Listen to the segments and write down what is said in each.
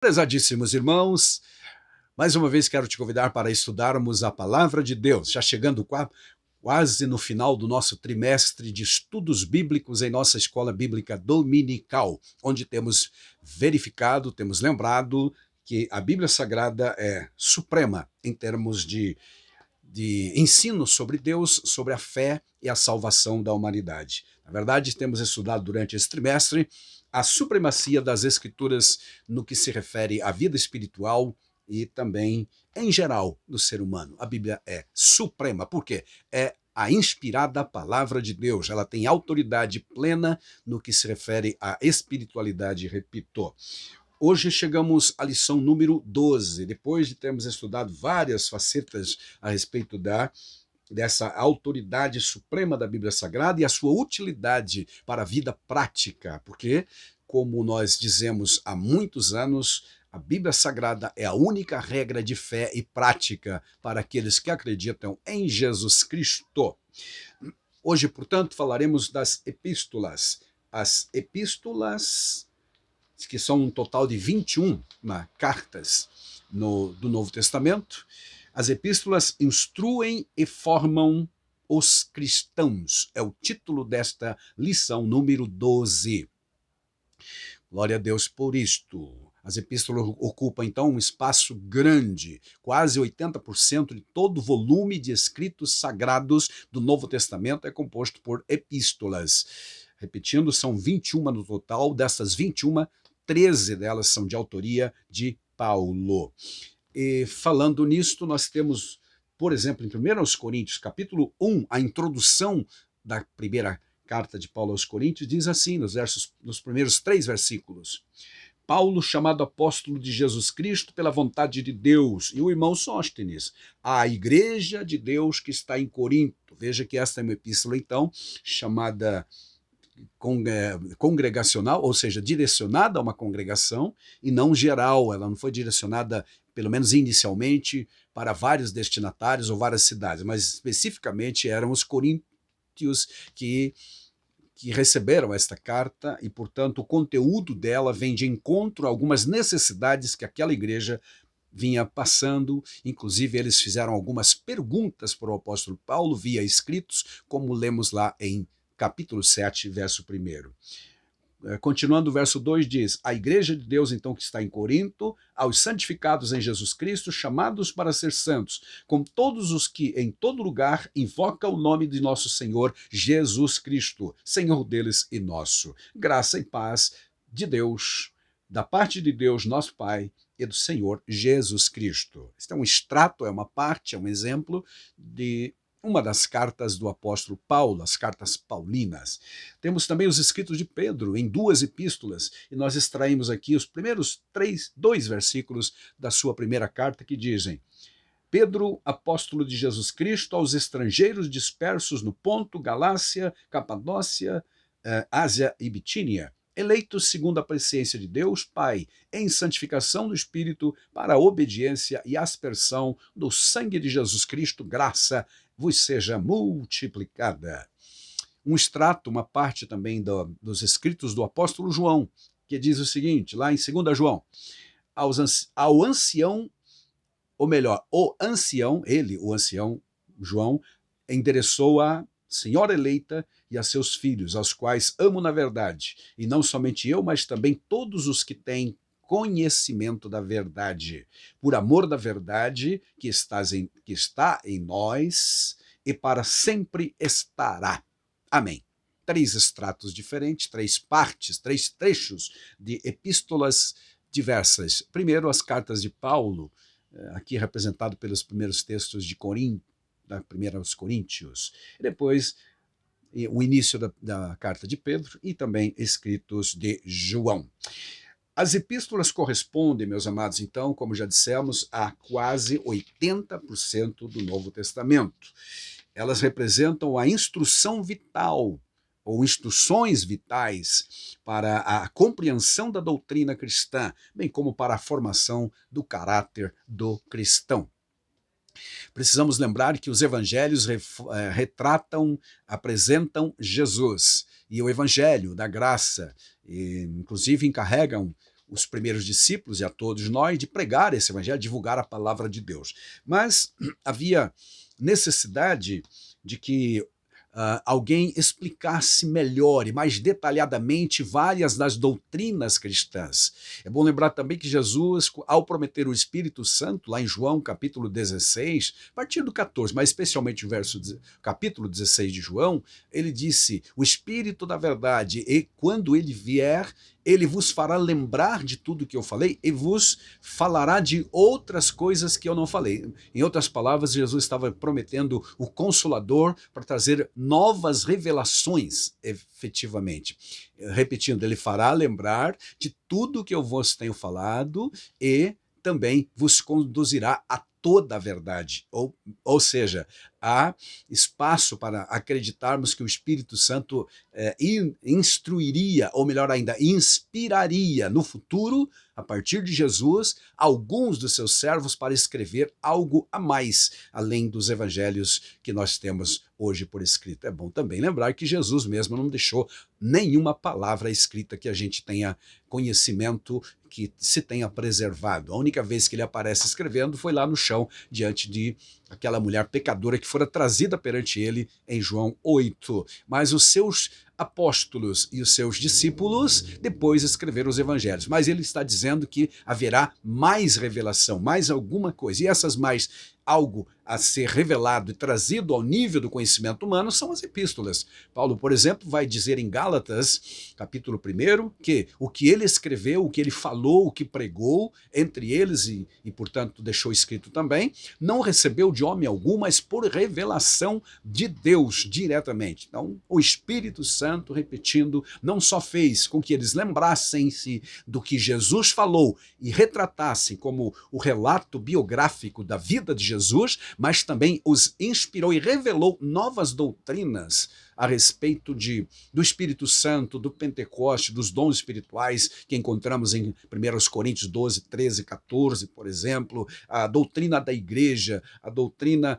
Prezadíssimos irmãos, mais uma vez quero te convidar para estudarmos a Palavra de Deus, já chegando quase no final do nosso trimestre de estudos bíblicos em nossa escola bíblica dominical, onde temos verificado, temos lembrado que a Bíblia Sagrada é suprema em termos de ensino sobre Deus, sobre a fé e a salvação da humanidade. Na verdade, temos estudado durante esse trimestre a supremacia das Escrituras no que se refere à vida espiritual e também, em geral, do ser humano. A Bíblia é suprema, por quê? É a inspirada palavra de Deus. Ela tem autoridade plena no que se refere à espiritualidade, repito. Hoje chegamos à lição número 12, depois de termos estudado várias facetas a respeito dessa autoridade suprema da Bíblia Sagrada e a sua utilidade para a vida prática, porque, como nós dizemos há muitos anos, a Bíblia Sagrada é a única regra de fé e prática para aqueles que acreditam em Jesus Cristo. Hoje, portanto, falaremos das epístolas. As epístolas, que são um total de 21 cartas do Novo Testamento. As epístolas instruem e formam os cristãos. É o título desta lição número 12. Glória a Deus por isto. As epístolas ocupam, então, um espaço grande. Quase 80% de todo o volume de escritos sagrados do Novo Testamento é composto por epístolas. Repetindo, são 21 no total. Dessas 21, 13 delas são de autoria de Paulo. E falando nisto, nós temos, por exemplo, em 1 Coríntios, capítulo 1, a introdução da primeira carta de Paulo aos Coríntios, diz assim, nos primeiros 3 versículos: Paulo, chamado apóstolo de Jesus Cristo pela vontade de Deus, e o irmão Sóstenes, a igreja de Deus que está em Corinto. Veja que esta é uma epístola, então, chamada congregacional, ou seja, direcionada a uma congregação e não geral. Ela não foi direcionada, pelo menos inicialmente, para vários destinatários ou várias cidades, mas especificamente eram os coríntios que receberam esta carta e, portanto, o conteúdo dela vem de encontro a algumas necessidades que aquela igreja vinha passando. Inclusive, eles fizeram algumas perguntas para o apóstolo Paulo via escritos, como lemos lá em capítulo 7, verso 1. Continuando, o verso 2 diz: a igreja de Deus, então, que está em Corinto, aos santificados em Jesus Cristo, chamados para ser santos, com todos os que em todo lugar invocam o nome de nosso Senhor Jesus Cristo, Senhor deles e nosso. Graça e paz de Deus, da parte de Deus, nosso Pai, e do Senhor Jesus Cristo. Este é um extrato, é uma parte, é um exemplo de uma das cartas do apóstolo Paulo, as cartas paulinas. Temos também os escritos de Pedro, em 2 epístolas, e nós extraímos aqui os primeiros 2 versículos da sua primeira carta, que dizem: Pedro, apóstolo de Jesus Cristo, aos estrangeiros dispersos no Ponto, Galácia, Capadócia, Ásia e Bitínia, eleitos segundo a presciência de Deus, Pai, em santificação do Espírito, para a obediência e aspersão do sangue de Jesus Cristo, graça vos seja multiplicada. Um extrato, uma parte também dos escritos do apóstolo João, que diz o seguinte, lá em 2 João: ao ancião, ou melhor, o ancião João, endereçou a senhora eleita e a seus filhos, aos quais amo na verdade, e não somente eu, mas também todos os que têm conhecimento da verdade, por amor da verdade que está em nós e para sempre estará. Amém. 3 extratos diferentes, 3 partes, 3 trechos de epístolas diversas. Primeiro, as cartas de Paulo, aqui representado pelos primeiros textos de Corinto, da primeira aos Coríntios. E depois, o início da carta de Pedro e também escritos de João. As epístolas correspondem, meus amados, então, como já dissemos, a quase 80% do Novo Testamento. Elas representam a instrução vital, ou instruções vitais para a compreensão da doutrina cristã, bem como para a formação do caráter do cristão. Precisamos lembrar que os evangelhos apresentam Jesus, e o evangelho da graça, inclusive encarregam os primeiros discípulos e a todos nós de pregar esse evangelho, divulgar a palavra de Deus. Mas havia necessidade de que alguém explicasse melhor e mais detalhadamente várias das doutrinas cristãs. É bom lembrar também que Jesus, ao prometer o Espírito Santo, lá em João capítulo 16, a partir do 14, mas especialmente o capítulo 16 de João, ele disse: o Espírito da verdade, e quando ele vier, ele vos fará lembrar de tudo que eu falei e vos falará de outras coisas que eu não falei. Em outras palavras, Jesus estava prometendo o Consolador para trazer novas revelações, efetivamente. Repetindo, ele fará lembrar de tudo que eu vos tenho falado e também vos conduzirá a toda a verdade. Ou seja, há espaço para acreditarmos que o Espírito Santo instruiria, ou melhor ainda, inspiraria no futuro, a partir de Jesus, alguns dos seus servos para escrever algo a mais, além dos evangelhos que nós temos hoje por escrito. É bom também lembrar que Jesus mesmo não deixou nenhuma palavra escrita que a gente tenha conhecimento, que se tenha preservado. A única vez que ele aparece escrevendo foi lá no chão, diante de aquela mulher pecadora que fora trazida perante ele em João 8. Mas os seus apóstolos e os seus discípulos depois escreveram os evangelhos. Mas ele está dizendo que haverá mais revelação, mais alguma coisa. E essas mais algo a ser revelado e trazido ao nível do conhecimento humano são as epístolas. Paulo, por exemplo, vai dizer em Gálatas, capítulo 1, que o que ele escreveu, o que ele falou, o que pregou, entre eles, e portanto deixou escrito também, não recebeu de homem algum, mas por revelação de Deus diretamente. Então, o Espírito Santo, repetindo, não só fez com que eles lembrassem-se do que Jesus falou e retratassem como o relato biográfico da vida de Jesus, mas também os inspirou e revelou novas doutrinas a respeito do Espírito Santo, do Pentecoste, dos dons espirituais que encontramos em 1 Coríntios 12, 13, 14, por exemplo, a doutrina da igreja, a doutrina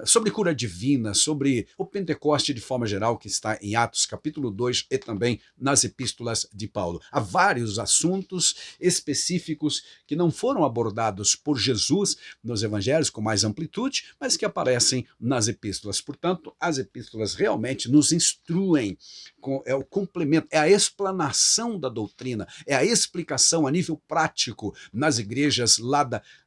sobre cura divina, sobre o Pentecoste de forma geral, que está em Atos capítulo 2 e também nas epístolas de Paulo. Há vários assuntos específicos que não foram abordados por Jesus nos evangelhos com mais amplitude, mas que aparecem nas epístolas. Portanto, as epístolas realmente nos instruem, é o complemento, é a explanação da doutrina, é a explicação a nível prático nas igrejas lá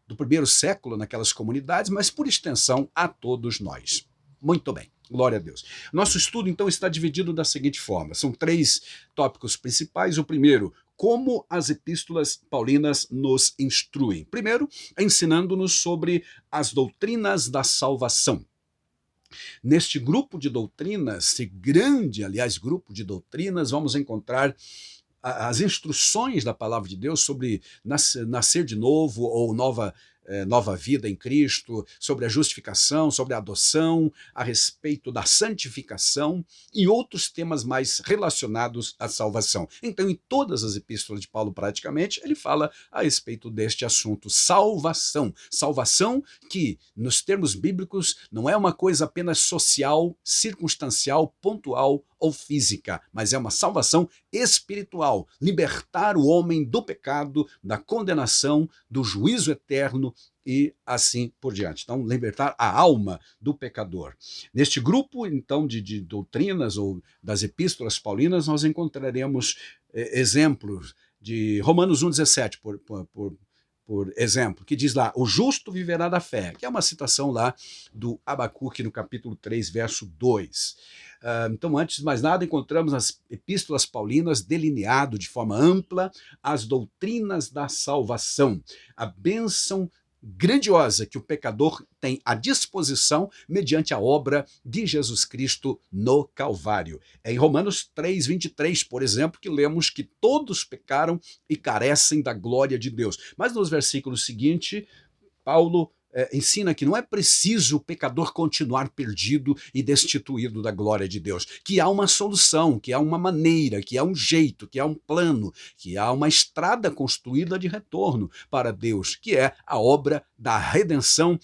do primeiro século, naquelas comunidades, mas por extensão a todos nós. Muito bem, glória a Deus. Nosso estudo, então, está dividido da seguinte forma. São 3 tópicos principais. O primeiro, como as epístolas paulinas nos instruem. Primeiro, ensinando-nos sobre as doutrinas da salvação. Neste grupo de doutrinas, esse grande, aliás, grupo de doutrinas, vamos encontrar as instruções da palavra de Deus sobre nascer de novo ou nova vida em Cristo, sobre a justificação, sobre a adoção, a respeito da santificação e outros temas mais relacionados à salvação. Então, em todas as epístolas de Paulo, praticamente, ele fala a respeito deste assunto, salvação. Salvação que, nos termos bíblicos, não é uma coisa apenas social, circunstancial, pontual ou física, mas é uma salvação espiritual, libertar o homem do pecado, da condenação, do juízo eterno e assim por diante. Então, libertar a alma do pecador. Neste grupo, então, de doutrinas ou das epístolas paulinas, nós encontraremos exemplos de Romanos 1,17, por exemplo, que diz lá, o justo viverá da fé, que é uma citação lá do Abacuque no capítulo 3, verso 2. Então, antes de mais nada, encontramos nas epístolas paulinas delineado de forma ampla as doutrinas da salvação, a bênção grandiosa que o pecador tem à disposição mediante a obra de Jesus Cristo no Calvário. É em Romanos 3, 23, por exemplo, que lemos que todos pecaram e carecem da glória de Deus. Mas nos versículos seguintes, Paulo ensina que não é preciso o pecador continuar perdido e destituído da glória de Deus, que há uma solução, que há uma maneira, que há um jeito, que há um plano, que há uma estrada construída de retorno para Deus, que é a obra da redenção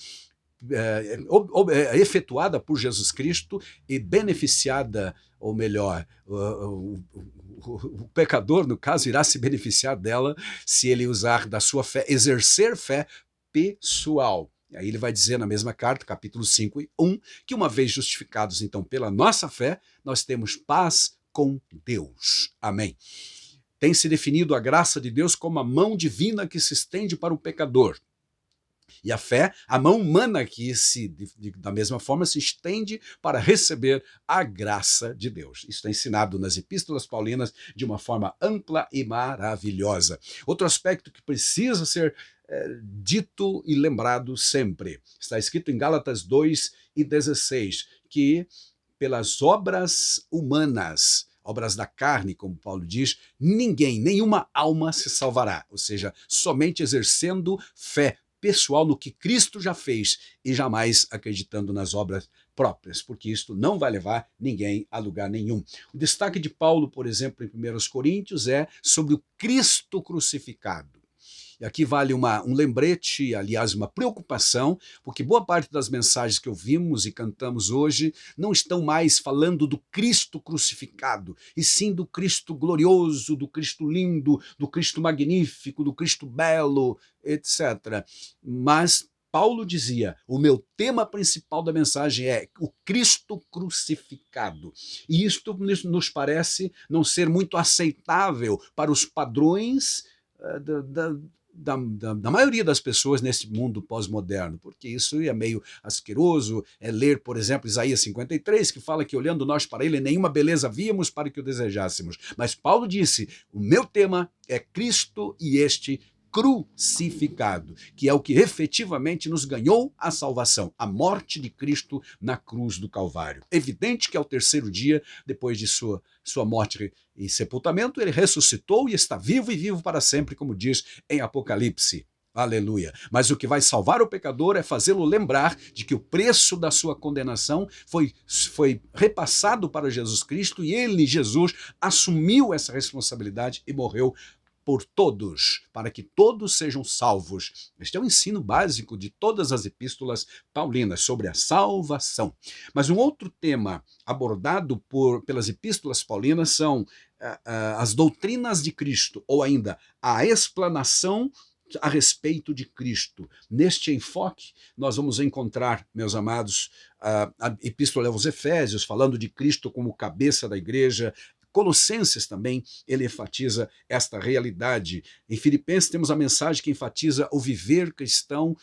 efetuada por Jesus Cristo e beneficiada, ou melhor, o pecador, no caso, irá se beneficiar dela se ele usar da sua fé, exercer fé pessoal. E aí ele vai dizer na mesma carta, capítulo 5 e 1, que uma vez justificados, então, pela nossa fé, nós temos paz com Deus. Amém. Tem-se definido a graça de Deus como a mão divina que se estende para o pecador. E a fé, a mão humana que da mesma forma se estende para receber a graça de Deus. Isso está ensinado nas epístolas paulinas de uma forma ampla e maravilhosa. Outro aspecto que precisa ser dito e lembrado sempre. Está escrito em Gálatas 2:16, que pelas obras humanas, obras da carne, como Paulo diz, ninguém, nenhuma alma se salvará. Ou seja, somente exercendo fé pessoal no que Cristo já fez e jamais acreditando nas obras próprias, porque isto não vai levar ninguém a lugar nenhum. O destaque de Paulo, por exemplo, em 1 Coríntios é sobre o Cristo crucificado. E aqui vale um lembrete, aliás, uma preocupação, porque boa parte das mensagens que ouvimos e cantamos hoje não estão mais falando do Cristo crucificado, e sim do Cristo glorioso, do Cristo lindo, do Cristo magnífico, do Cristo belo, etc. Mas Paulo dizia, o meu tema principal da mensagem é o Cristo crucificado. E isto nos parece não ser muito aceitável para os padrões da maioria das pessoas nesse mundo pós-moderno, porque isso é meio asqueroso, ler, por exemplo, Isaías 53, que fala que olhando nós para ele, nenhuma beleza víamos para que o desejássemos. Mas Paulo disse, o meu tema é Cristo e este crucificado, que é o que efetivamente nos ganhou a salvação, a morte de Cristo na cruz do Calvário. Evidente que ao terceiro dia, depois de sua morte e sepultamento, ele ressuscitou e está vivo e vivo para sempre, como diz em Apocalipse. Aleluia. Mas o que vai salvar o pecador é fazê-lo lembrar de que o preço da sua condenação foi repassado para Jesus Cristo e ele, Jesus, assumiu essa responsabilidade e morreu por todos, para que todos sejam salvos. Este é o ensino básico de todas as epístolas paulinas sobre a salvação. Mas um outro tema abordado pelas epístolas paulinas são as doutrinas de Cristo, ou ainda a explanação a respeito de Cristo. Neste enfoque, nós vamos encontrar, meus amados, a epístola aos Efésios, falando de Cristo como cabeça da igreja. Colossenses também, ele enfatiza esta realidade. Em Filipenses temos a mensagem que enfatiza o viver cristão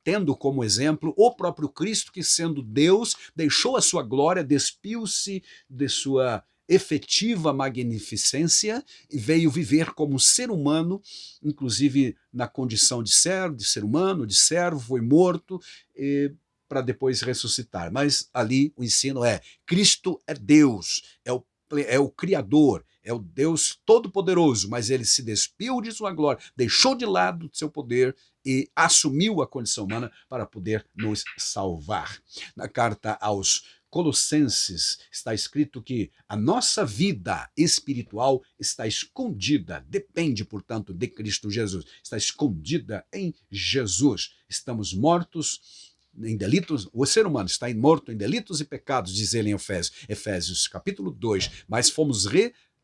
tendo como exemplo o próprio Cristo, que sendo Deus, deixou a sua glória, despiu-se de sua efetiva magnificência e veio viver como ser humano, inclusive na condição de ser humano, de servo, foi morto, para depois ressuscitar. Mas ali o ensino é, Cristo é Deus, é o Criador, é o Deus Todo-Poderoso, mas ele se despiu de sua glória, deixou de lado seu poder e assumiu a condição humana para poder nos salvar. Na carta aos Colossenses está escrito que a nossa vida espiritual está escondida, depende, portanto, de Cristo Jesus, está escondida em Jesus. Estamos mortos em delitos, o ser humano está morto em delitos e pecados, diz ele em Efésios capítulo 2, mas fomos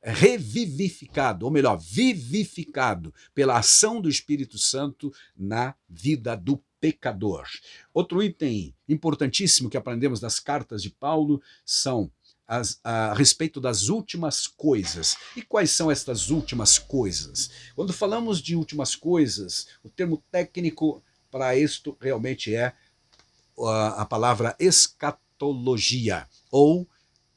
revivificado, ou melhor, vivificado pela ação do Espírito Santo na vida do pecador. Outro item importantíssimo que aprendemos das cartas de Paulo são a respeito das últimas coisas. E quais são estas últimas coisas? Quando falamos de últimas coisas, o termo técnico para isto realmente é a palavra escatologia, ou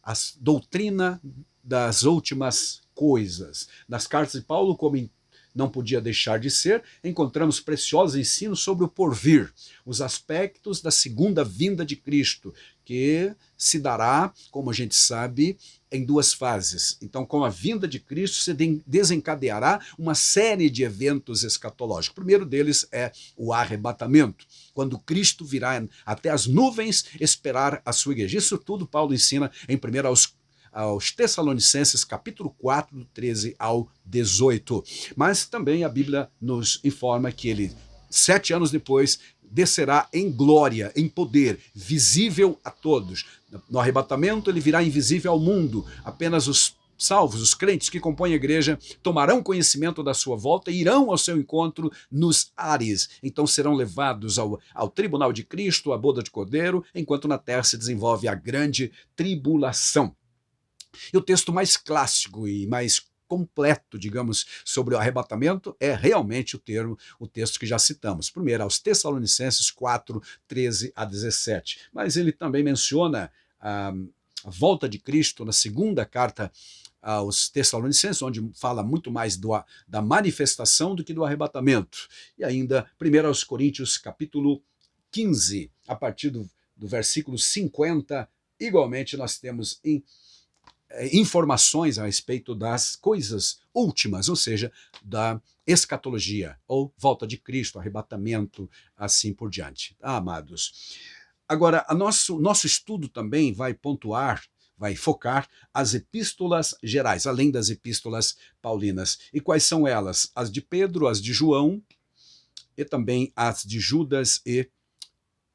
a doutrina das últimas coisas. Nas cartas de Paulo, como não podia deixar de ser, encontramos preciosos ensinos sobre o porvir, os aspectos da segunda vinda de Cristo, que se dará, como a gente sabe, em duas fases. Então, com a vinda de Cristo, se desencadeará uma série de eventos escatológicos. O primeiro deles é o arrebatamento, quando Cristo virá até as nuvens esperar a sua igreja. Isso tudo Paulo ensina em 1 aos Tessalonicenses, capítulo 4, do 13 ao 18. Mas também a Bíblia nos informa que ele 7 anos depois, descerá em glória, em poder, visível a todos. No arrebatamento, ele virá invisível ao mundo. Apenas os salvos, os crentes que compõem a igreja, tomarão conhecimento da sua volta e irão ao seu encontro nos ares. Então serão levados ao tribunal de Cristo, à boda de Cordeiro, enquanto na terra se desenvolve a grande tribulação. E o texto mais clássico e mais completo, digamos, sobre o arrebatamento é realmente o texto que já citamos. Primeiro, aos Tessalonicenses 4, 13 a 17. Mas ele também menciona a volta de Cristo na segunda carta aos Tessalonicenses, onde fala muito mais da manifestação do que do arrebatamento. E ainda, primeiro aos Coríntios, capítulo 15, a partir do versículo 50, igualmente nós temos informações a respeito das coisas últimas, ou seja, da escatologia, ou volta de Cristo, arrebatamento, assim por diante. Amados. Agora, nosso estudo também vai focar as epístolas gerais, além das epístolas paulinas. E quais são elas? As de Pedro, as de João, e também as de Judas e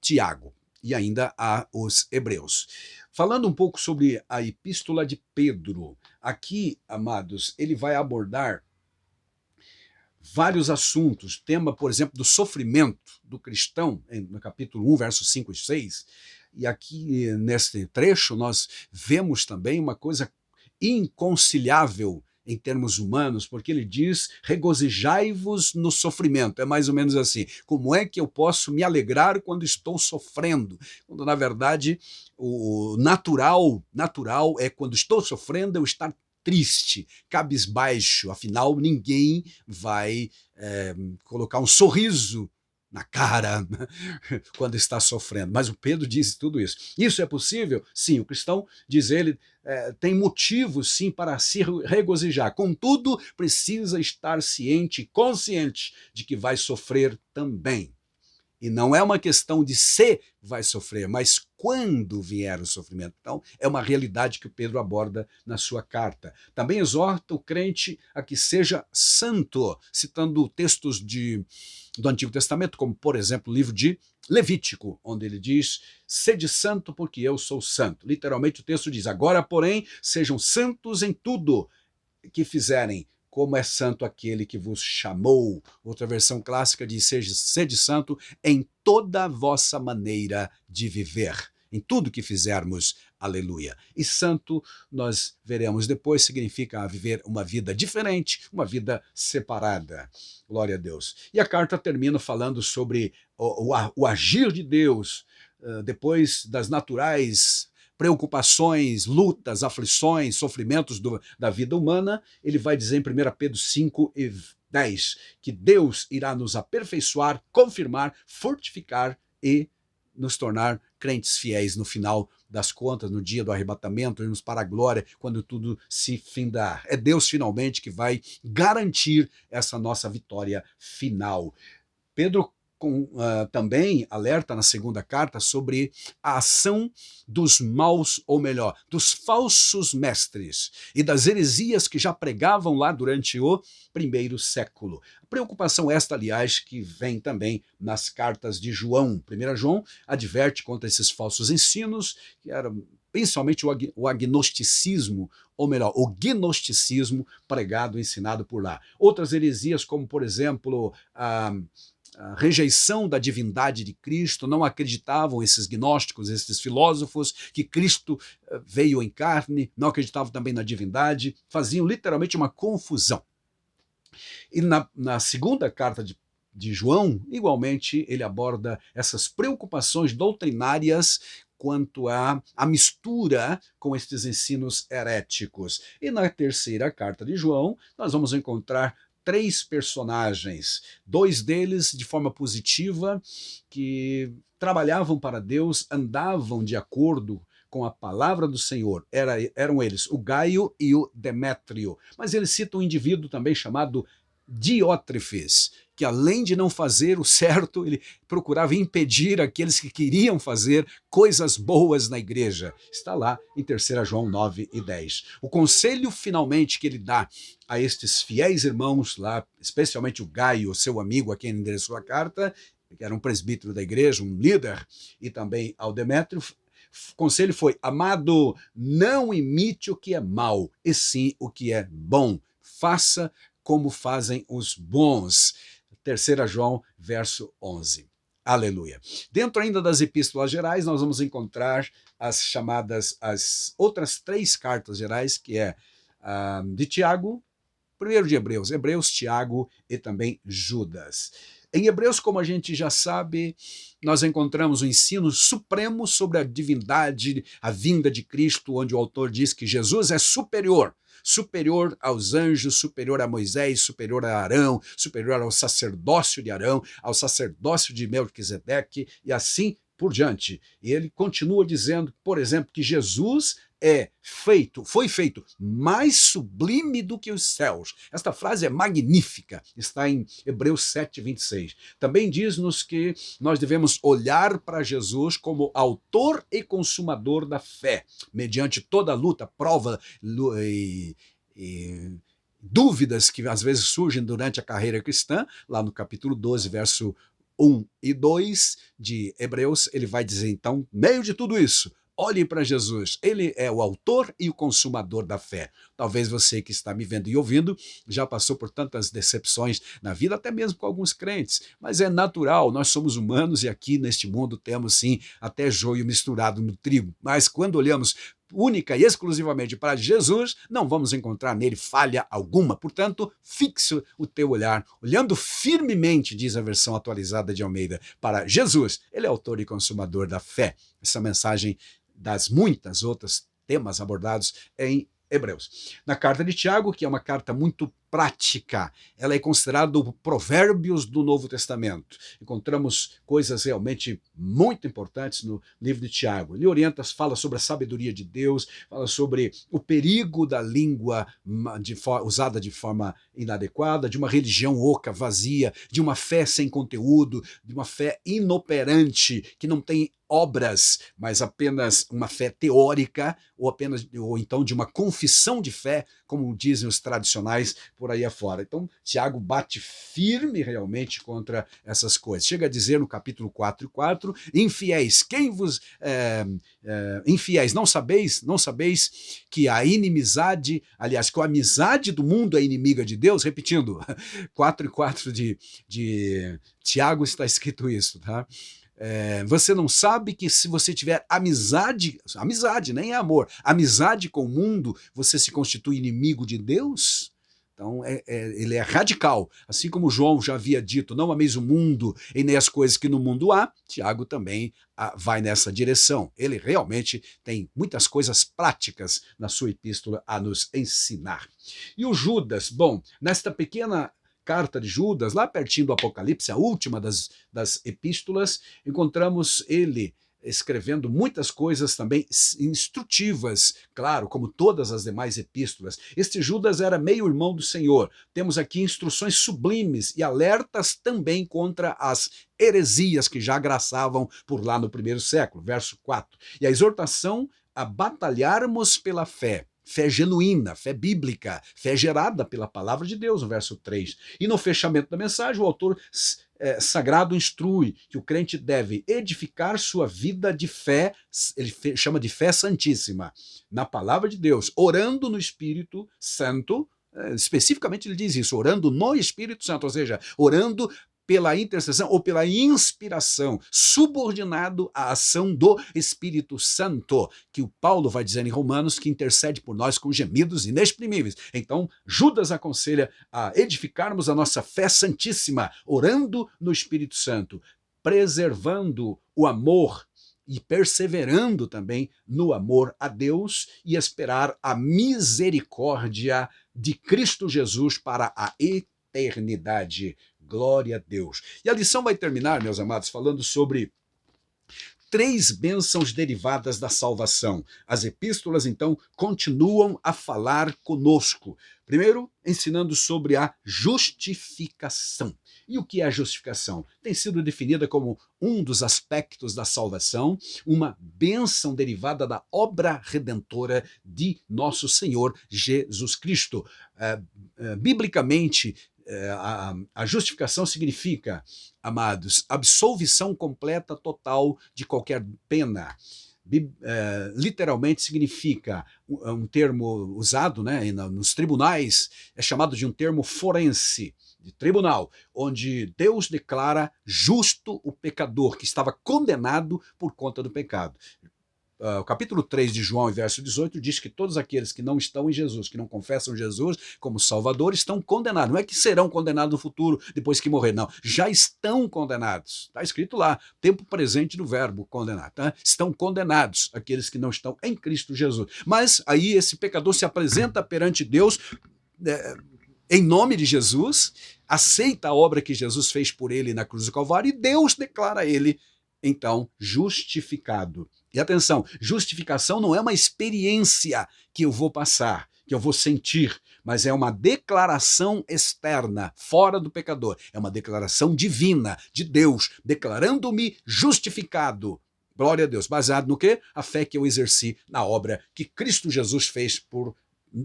Tiago. E ainda há os hebreus. Falando um pouco sobre a epístola de Pedro, aqui, amados, ele vai abordar vários assuntos. Tema, por exemplo, do sofrimento do cristão, no capítulo 1, versos 5 e 6. E aqui, neste trecho, nós vemos também uma coisa inconciliável em termos humanos, porque ele diz: regozijai-vos no sofrimento. É mais ou menos assim: como é que eu posso me alegrar quando estou sofrendo? Quando, na verdade, o natural é, quando estou sofrendo, eu estar triste, cabisbaixo. Afinal, ninguém vai colocar um sorriso na cara quando está sofrendo. Mas o Pedro diz tudo isso. Isso é possível? Sim, o cristão, diz ele, tem motivos sim para se regozijar. Contudo, precisa estar ciente e consciente de que vai sofrer também. E não é uma questão de se vai sofrer, mas quando vier o sofrimento. Então, é uma realidade que o Pedro aborda na sua carta. Também exorta o crente a que seja santo, citando textos do Antigo Testamento, como, por exemplo, o livro de Levítico, onde ele diz: sede santo porque eu sou santo. Literalmente o texto diz: agora, porém, sejam santos em tudo que fizerem, como é santo aquele que vos chamou. Outra versão clássica diz: sede santo em toda a vossa maneira de viver. Em tudo que fizermos, aleluia. E santo, nós veremos depois, significa viver uma vida diferente, uma vida separada. Glória a Deus. E a carta termina falando sobre o agir de Deus, depois das naturais preocupações, lutas, aflições, sofrimentos da vida humana. Ele vai dizer em 1 Pedro 5 e 10 que Deus irá nos aperfeiçoar, confirmar, fortificar e nos tornar crentes fiéis no final das contas, no dia do arrebatamento, irmos para a glória, quando tudo se findar. É Deus finalmente que vai garantir essa nossa vitória final. Pedro também alerta na segunda carta sobre a ação dos maus, ou melhor, dos falsos mestres e das heresias que já pregavam lá durante o primeiro século. Preocupação esta, aliás, que vem também nas cartas de João. 1 João adverte contra esses falsos ensinos, que eram principalmente o agnosticismo, ou melhor, o gnosticismo pregado, ensinado por lá. Outras heresias, como, por exemplo, a rejeição da divindade de Cristo, não acreditavam esses gnósticos, esses filósofos, que Cristo veio em carne, não acreditavam também na divindade, faziam literalmente uma confusão. E na segunda carta de João, igualmente, ele aborda essas preocupações doutrinárias quanto à mistura com estes ensinos heréticos. E na terceira carta de João, nós vamos encontrar 3 personagens, 2 deles de forma positiva, que trabalhavam para Deus, andavam de acordo com a palavra do Senhor. Eram eles o Gaio e o Demétrio. Mas ele cita um indivíduo também chamado Diótrefes, que além de não fazer o certo, ele procurava impedir aqueles que queriam fazer coisas boas na igreja. Está lá em 3 João 9 e 10. O conselho finalmente que ele dá a estes fiéis irmãos lá, especialmente o Gaio, seu amigo a quem ele endereçou a carta, que era um presbítero da igreja, um líder, e também ao Demétrio, o conselho foi: amado, não imite o que é mal, e sim o que é bom. Faça como fazem os bons. 3 João, verso 11. Aleluia. Dentro ainda das epístolas gerais, nós vamos encontrar as outras 3 cartas gerais, que é de Tiago, primeiro de Hebreus, Tiago e também Judas. Em Hebreus, como a gente já sabe, nós encontramos o ensino supremo sobre a divindade, a vinda de Cristo, onde o autor diz que Jesus é superior aos anjos, superior a Moisés, superior a Arão, superior ao sacerdócio de Arão, ao sacerdócio de Melquisedeque e assim por diante. E ele continua dizendo, por exemplo, que Jesus foi feito mais sublime do que os céus. Esta frase é magnífica, está em Hebreus 7, 26. Também diz-nos que nós devemos olhar para Jesus como autor e consumador da fé, mediante toda a luta, prova e dúvidas que às vezes surgem durante a carreira cristã, lá no capítulo 12, verso 1 e 2 de Hebreus, ele vai dizer então, no meio de tudo isso, olhe para Jesus, ele é o autor e o consumador da fé. Talvez você que está me vendo e ouvindo já passou por tantas decepções na vida, até mesmo com alguns crentes, mas é natural, nós somos humanos e aqui neste mundo temos sim até joio misturado no trigo, mas quando olhamos única e exclusivamente para Jesus, não vamos encontrar nele falha alguma. Portanto, fixe o teu olhar, olhando firmemente, diz a versão atualizada de Almeida, para Jesus. Ele é autor e consumador da fé. Essa mensagem das muitas outras temas abordados em Hebreus. Na carta de Tiago, que é uma carta muito prática, ela é considerada o Provérbios do Novo Testamento. Encontramos coisas realmente muito importantes no livro de Tiago. Ele orienta, fala sobre a sabedoria de Deus, fala sobre o perigo da língua usada de forma inadequada, de uma religião oca, vazia, de uma fé sem conteúdo, de uma fé inoperante, que não tem obras, mas apenas uma fé teórica, ou então de uma confissão de fé, como dizem os tradicionais por aí afora. Então, Tiago bate firme realmente contra essas coisas. Chega a dizer no capítulo 4:4, infiéis, infiéis, não sabeis que a inimizade, aliás, que a amizade do mundo é inimiga de Deus? Repetindo, 4:4 de Tiago está escrito isso, tá? Você não sabe que se você tiver amizade, nem é amor, amizade com o mundo, você se constitui inimigo de Deus? Então, ele é radical. Assim como João já havia dito, não ameis o mundo e nem as coisas que no mundo há, Tiago também vai nessa direção. Ele realmente tem muitas coisas práticas na sua epístola a nos ensinar. E o Judas, bom, nesta pequena carta de Judas, lá pertinho do Apocalipse, a última das epístolas, encontramos ele escrevendo muitas coisas também instrutivas, claro, como todas as demais epístolas. Este Judas era meio-irmão do Senhor. Temos aqui instruções sublimes e alertas também contra as heresias que já graçavam por lá no primeiro século, verso 4. E a exortação a batalharmos pela fé. Fé genuína, fé bíblica, fé gerada pela palavra de Deus, no verso 3. E no fechamento da mensagem, o autor sagrado instrui que o crente deve edificar sua vida de fé, ele chama de fé santíssima, na palavra de Deus, orando no Espírito Santo, especificamente ele diz isso, orando no Espírito Santo, ou seja, orando pela intercessão ou pela inspiração, subordinado à ação do Espírito Santo, que o Paulo vai dizer em Romanos, que intercede por nós com gemidos inexprimíveis. Então, Judas aconselha a edificarmos a nossa fé santíssima, orando no Espírito Santo, preservando o amor e perseverando também no amor a Deus e esperar a misericórdia de Cristo Jesus para a eternidade. Glória a Deus. E a lição vai terminar, meus amados, falando sobre 3 bênçãos derivadas da salvação. As epístolas, então, continuam a falar conosco. Primeiro, ensinando sobre a justificação. E o que é a justificação? Tem sido definida como um dos aspectos da salvação, uma bênção derivada da obra redentora de nosso Senhor Jesus Cristo. Biblicamente, a justificação significa, amados, absolvição completa, total de qualquer pena. Literalmente significa um termo usado, né, nos tribunais, é chamado de um termo forense, de tribunal, onde Deus declara justo o pecador que estava condenado por conta do pecado. O capítulo 3 de João, verso 18, diz que todos aqueles que não estão em Jesus, que não confessam Jesus como Salvador, estão condenados. Não é que serão condenados no futuro, depois que morrer, não. Já estão condenados. Está escrito lá, tempo presente do verbo condenar. Tá? Estão condenados aqueles que não estão em Cristo Jesus. Mas aí esse pecador se apresenta perante Deus em nome de Jesus, aceita a obra que Jesus fez por ele na cruz do Calvário, e Deus declara ele, então, justificado. E atenção, justificação não é uma experiência que eu vou passar, que eu vou sentir, mas é uma declaração externa, fora do pecador. É uma declaração divina, de Deus, declarando-me justificado. Glória a Deus. Baseado no quê? A fé que eu exerci na obra que Cristo Jesus fez por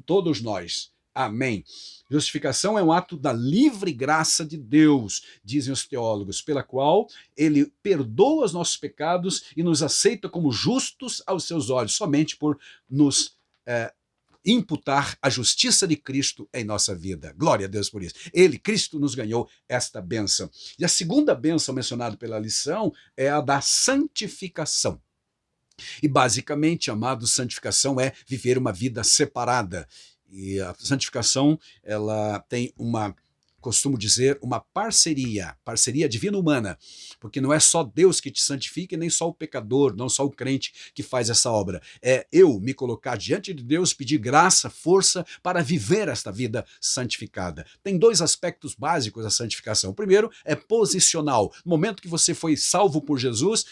todos nós. Amém. Justificação é um ato da livre graça de Deus, dizem os teólogos, pela qual ele perdoa os nossos pecados e nos aceita como justos aos seus olhos, somente por nos imputar a justiça de Cristo em nossa vida. Glória a Deus por isso. Ele, Cristo, nos ganhou esta bênção. E a segunda bênção mencionada pela lição é a da santificação. E basicamente, amado, santificação é viver uma vida separada. E a santificação, ela tem costumo dizer, uma parceria divina-humana, porque não é só Deus que te santifica e nem só o pecador, não só o crente que faz essa obra. É eu me colocar diante de Deus, pedir graça, força para viver esta vida santificada. Tem 2 aspectos básicos da santificação. O primeiro é posicional. No momento que você foi salvo por Jesus,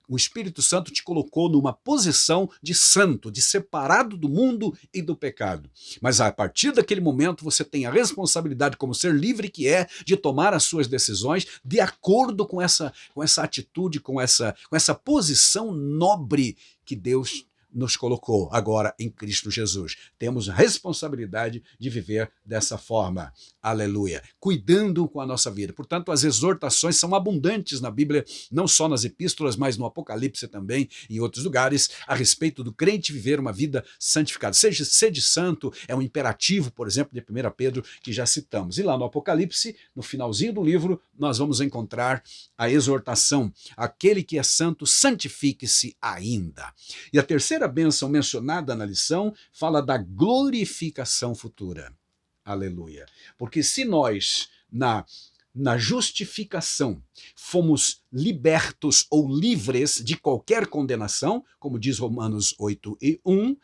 o Espírito Santo te colocou numa posição de santo, de separado do mundo e do pecado. Mas a partir daquele momento você tem a responsabilidade, como ser livre que é, de tomar as suas decisões de acordo com essa atitude, com essa posição nobre que Deus nos colocou agora em Cristo Jesus. Temos a responsabilidade de viver dessa forma. Aleluia. Cuidando com a nossa vida. Portanto, as exortações são abundantes na Bíblia, não só nas epístolas, mas no Apocalipse também, em outros lugares, a respeito do crente viver uma vida santificada. Sede santo é um imperativo, por exemplo, de 1 Pedro, que já citamos. E lá no Apocalipse, no finalzinho do livro, nós vamos encontrar a exortação. Aquele que é santo, santifique-se ainda. E a terceira bênção mencionada na lição fala da glorificação futura. Aleluia. Porque se nós, na justificação, fomos libertos ou livres de qualquer condenação, como diz Romanos 8:1,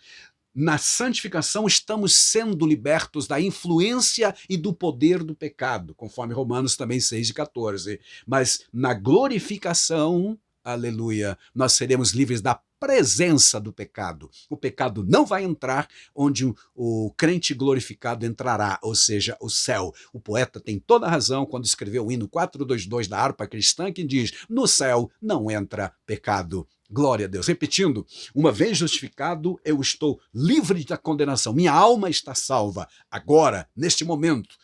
na santificação estamos sendo libertos da influência e do poder do pecado, conforme Romanos também 6:14. Mas na glorificação, aleluia, nós seremos livres da presença do pecado. O pecado não vai entrar onde o crente glorificado entrará, ou seja, o céu. O poeta tem toda a razão quando escreveu o hino 422 da harpa cristã, que diz: no céu não entra pecado. Glória a Deus. Repetindo, uma vez justificado, eu estou livre da condenação. Minha alma está salva. Agora, neste momento,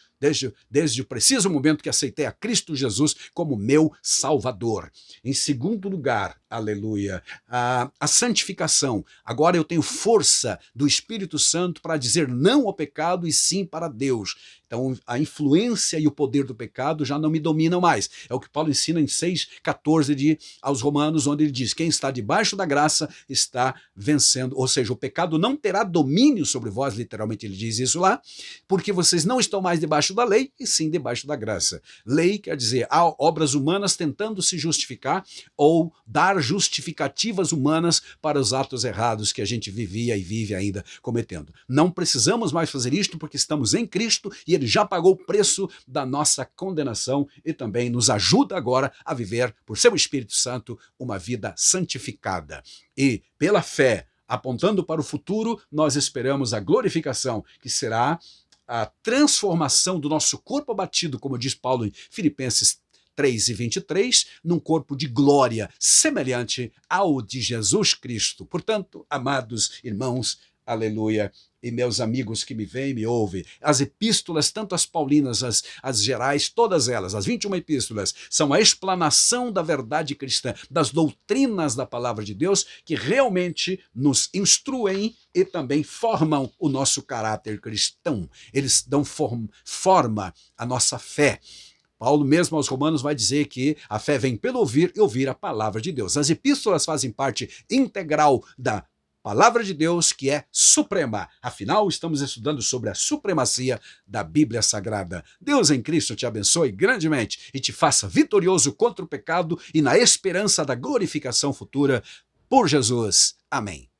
desde o preciso momento que aceitei a Cristo Jesus como meu Salvador. Em segundo lugar, aleluia, a santificação. Agora eu tenho força do Espírito Santo para dizer não ao pecado e sim para Deus. Então, a influência e o poder do pecado já não me dominam mais. É o que Paulo ensina em 6:14 aos Romanos, onde ele diz: quem está debaixo da graça está vencendo. Ou seja, o pecado não terá domínio sobre vós, literalmente ele diz isso lá, porque vocês não estão mais debaixo da lei, e sim debaixo da graça. Lei quer dizer, há obras humanas tentando se justificar ou dar justificativas humanas para os atos errados que a gente vivia e vive ainda cometendo. Não precisamos mais fazer isto porque estamos em Cristo e Ele ele já pagou o preço da nossa condenação e também nos ajuda agora a viver, por seu Espírito Santo, uma vida santificada. E pela fé, apontando para o futuro, nós esperamos a glorificação, que será a transformação do nosso corpo abatido, como diz Paulo em Filipenses 3:23, num corpo de glória semelhante ao de Jesus Cristo. Portanto, amados irmãos, aleluia, e meus amigos que me veem e me ouvem, as epístolas, tanto as paulinas, as gerais, todas elas, as 21 epístolas, são a explanação da verdade cristã, das doutrinas da palavra de Deus, que realmente nos instruem e também formam o nosso caráter cristão. Eles dão forma à nossa fé. Paulo mesmo aos Romanos vai dizer que a fé vem pelo ouvir e ouvir a palavra de Deus. As epístolas fazem parte integral da palavra de Deus, que é suprema. Afinal, estamos estudando sobre a supremacia da Bíblia Sagrada. Deus em Cristo te abençoe grandemente e te faça vitorioso contra o pecado e na esperança da glorificação futura por Jesus. Amém.